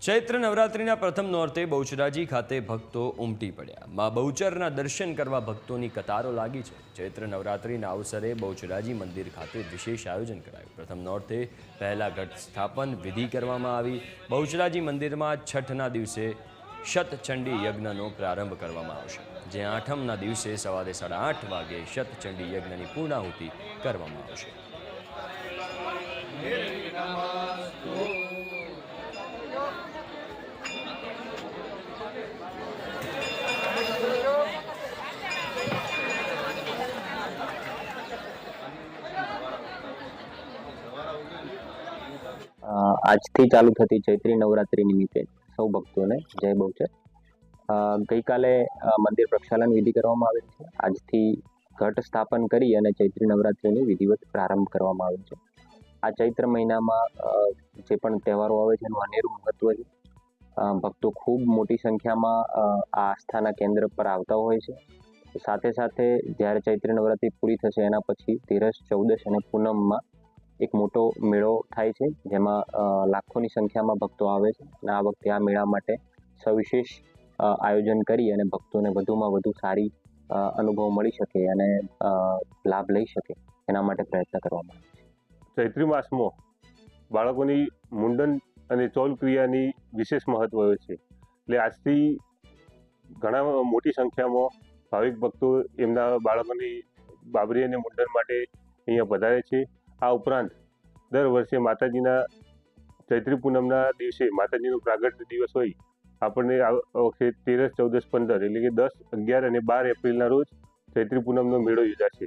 ચૈત્ર નવરાત્રિના પ્રથમ નોરતે બહુચરાજી ખાતે ભક્તો ઉમટી પડ્યા। માં બહુચરના દર્શન કરવા ભક્તોની કતારો લાગી છે। ચૈત્ર નવરાત્રિના અવસરે બહુચરાજી મંદિર ખાતે વિશેષ આયોજન કરાયું। પ્રથમ નોરતે પહેલા ઘટ સ્થાપન વિધિ કરવામાં આવી। બહુચરાજી મંદિરમાં છઠના દિવસે શતચંડી યજ્ઞનો પ્રારંભ કરવામાં આવશે, જે આઠમના દિવસે સવારે 8:30 વાગે શતચંડી યજ્ઞની પૂર્ણાહુતિ કરવામાં આવશે। આજથી ચાલુ થતી ચૈત્રી નવરાત્રી નિમિત્તે સૌ ભક્તોને જય બહુચર। ગઈકાલે મંદિર પ્રક્ષાલન વિધિ કરવામાં આવેલ છે। આજથી ઘટ સ્થાપન કરી અને ચૈત્રી નવરાત્રીની વિધિવત પ્રારંભ કરવામાં આવ્યો છે। આ ચૈત્ર મહિનામાં જે પણ તહેવારો આવે છે એનું અનેરું મહત્વ છે। ભક્તો ખૂબ મોટી સંખ્યામાં આ આસ્થાના કેન્દ્ર પર આવતા હોય છે। સાથે સાથે જ્યારે ચૈત્રી નવરાત્રી પૂરી થશે એના પછી ધીરજ ચૌદશ અને પૂનમમાં એક મોટો મેળો થાય છે, જેમાં લાખોની સંખ્યામાં ભક્તો આવે છે અને આ વખતે આ મેળા માટે સવિશેષ આયોજન કરી અને ભક્તોને વધુમાં વધુ સારી અનુભવ મળી શકે અને લાભ લઈ શકે એના માટે પ્રયત્ન કરવામાં આવે છે। ચૈત્રી માસમાં બાળકોની મુંડન અને ચૌલ ક્રિયાની વિશેષ મહત્વ હોય છે, એટલે આજથી ઘણા મોટી સંખ્યામાં ભાવિક ભક્તો એમના બાળકોની બાબરી અને મુંડન માટે અહીંયા પધારે છે। આ ઉપરાંત દર વર્ષે માતાજીના ચૈત્રી પૂનમના દિવસે માતાજીનો પ્રાગટ્ય દિવસ હોય, આપણને આ વખતે 13, 14, 15 એટલે કે 10, 11 અને 12 એપ્રિલના રોજ ચૈત્રી પૂનમનો મેળો યોજાશે।